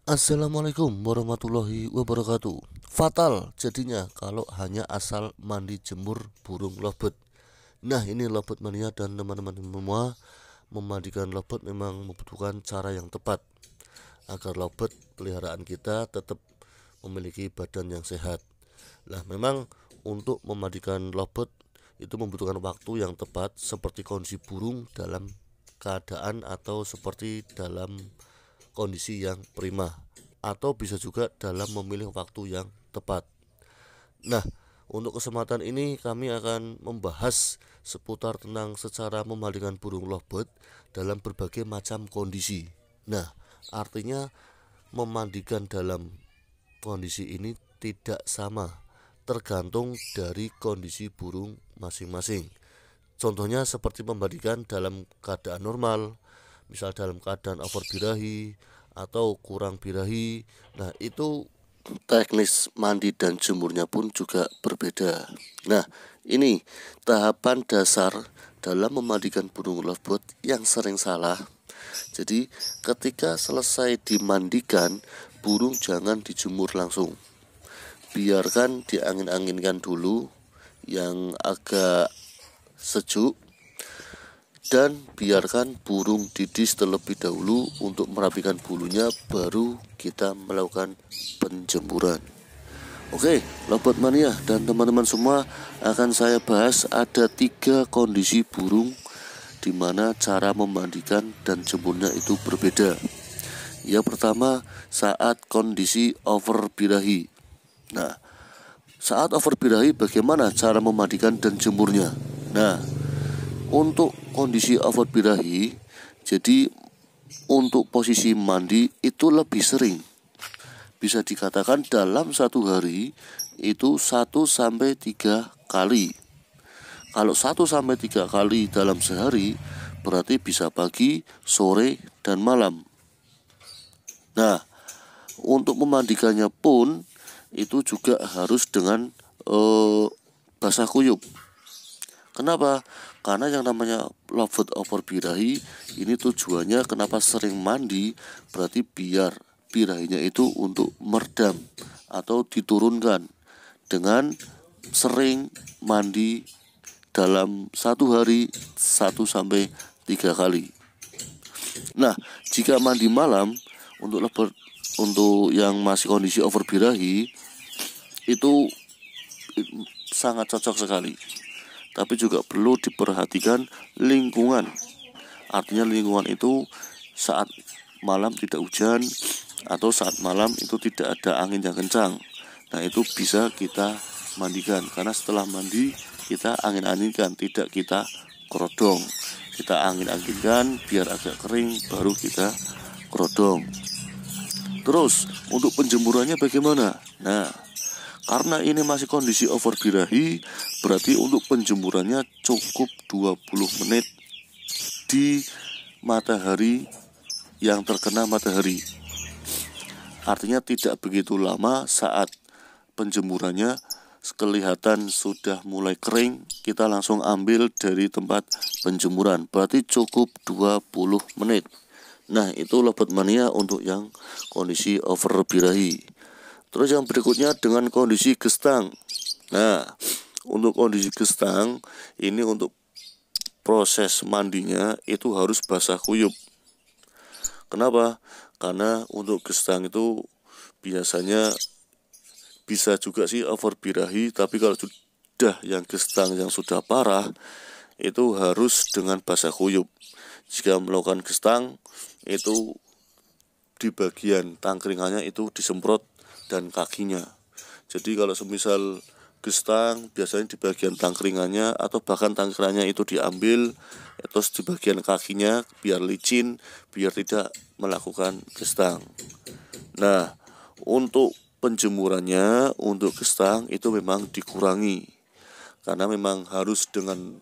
Assalamualaikum warahmatullahi wabarakatuh. Fatal jadinya kalau hanya asal mandi jemur burung lovebird. Nah, ini lovebird mania dan teman-teman semua, memandikan lovebird memang membutuhkan cara yang tepat agar lovebird peliharaan kita tetap memiliki badan yang sehat. Nah, memang untuk memandikan lovebird itu membutuhkan waktu yang tepat, seperti kondisi burung dalam keadaan atau seperti dalam kondisi yang prima, atau bisa juga dalam memilih waktu yang tepat. Nah, untuk kesempatan ini kami akan membahas seputar tentang secara memandikan burung lovebird dalam berbagai macam kondisi. Nah, artinya memandikan dalam kondisi ini tidak sama, tergantung dari kondisi burung masing-masing. Contohnya seperti memandikan dalam keadaan normal, misal dalam keadaan over birahi atau kurang birahi. Nah, itu teknis mandi dan jemurnya pun juga berbeda. Nah, ini tahapan dasar dalam memandikan burung lovebird yang sering salah. Jadi, ketika selesai dimandikan, burung jangan dijemur langsung. Biarkan diangin-anginkan dulu yang agak sejuk, dan biarkan burung didis terlebih dahulu untuk merapikan bulunya, baru kita melakukan penjemuran. Oke, lovebird mania dan teman-teman semua, akan saya bahas ada 3 kondisi burung di mana cara memandikan dan jemurnya itu berbeda. Yang pertama, saat kondisi over birahi. Nah, saat over birahi bagaimana cara memandikan dan jemurnya? Nah, untuk kondisi over birahi, jadi untuk posisi mandi itu lebih sering. Bisa dikatakan dalam satu hari itu 1-3 kali. Kalau 1-3 kali dalam sehari, berarti bisa pagi, sore, dan malam. Nah, untuk memandikannya pun itu juga harus dengan basah kuyup. Kenapa? Karena yang namanya lovebird over birahi ini tujuannya kenapa sering mandi, berarti biar birahinya itu untuk meredam atau diturunkan dengan sering mandi dalam satu hari 1-3 kali. Nah, jika mandi malam untuk lovebird, untuk yang masih kondisi over birahi itu sangat cocok sekali. Tapi juga perlu diperhatikan lingkungan. Artinya lingkungan itu saat malam tidak hujan atau saat malam itu tidak ada angin yang kencang. Nah, itu bisa kita mandikan, karena setelah mandi kita angin-anginkan, tidak kita kerodong. Kita angin-anginkan biar agak kering, baru kita kerodong. Terus untuk penjemurannya bagaimana? Nah, karena ini masih kondisi over birahi, berarti untuk penjemurannya cukup 20 menit di matahari yang terkena matahari. Artinya tidak begitu lama. Saat penjemurannya kelihatan sudah mulai kering, kita langsung ambil dari tempat penjemuran, berarti cukup 20 menit. Nah, itu lovebird mania untuk yang kondisi over birahi. Terus yang berikutnya dengan kondisi gestang. Nah, untuk kondisi gestang ini untuk proses mandinya itu harus basah kuyup. Kenapa? Karena untuk gestang itu biasanya bisa juga sih over birahi, tapi kalau sudah yang gestang yang sudah parah itu harus dengan basah kuyup. Jika melakukan gestang itu di bagian tangkringannya itu disemprot dan kakinya. Jadi kalau semisal gestang biasanya di bagian tangkringannya atau bahkan tangkringannya itu diambil, terus di bagian kakinya biar licin, biar tidak melakukan gestang. Nah, untuk penjemurannya untuk gestang itu memang dikurangi, karena memang harus dengan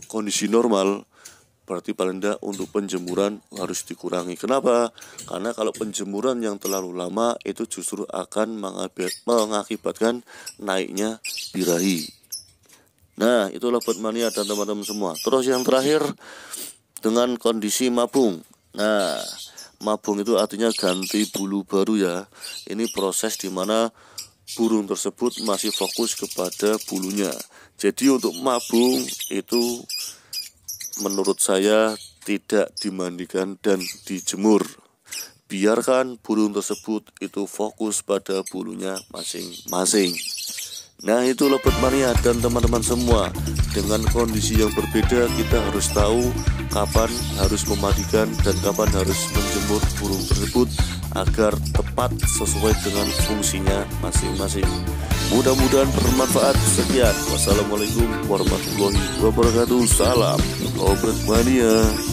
kondisi normal. Berarti paling tidak untuk penjemuran harus dikurangi. Kenapa? Karena kalau penjemuran yang terlalu lama itu justru akan mengakibatkan naiknya birahi. Nah, itulah lovebird mania dan teman-teman semua. Terus yang terakhir dengan kondisi mabung. Nah, mabung itu artinya ganti bulu baru ya. Ini proses dimana burung tersebut masih fokus kepada bulunya. Jadi untuk mabung itu menurut saya tidak dimandikan dan dijemur. Biarkan burung tersebut itu fokus pada bulunya masing-masing. Nah itu Lovebird Mania dan teman-teman semua, dengan kondisi yang berbeda kita harus tahu kapan harus memandikan dan kapan harus menjemur burung tersebut agar tepat sesuai dengan fungsinya masing-masing. Mudah-mudahan bermanfaat. Sekian, wassalamualaikum warahmatullahi wabarakatuh. Salam Lovebird Mania.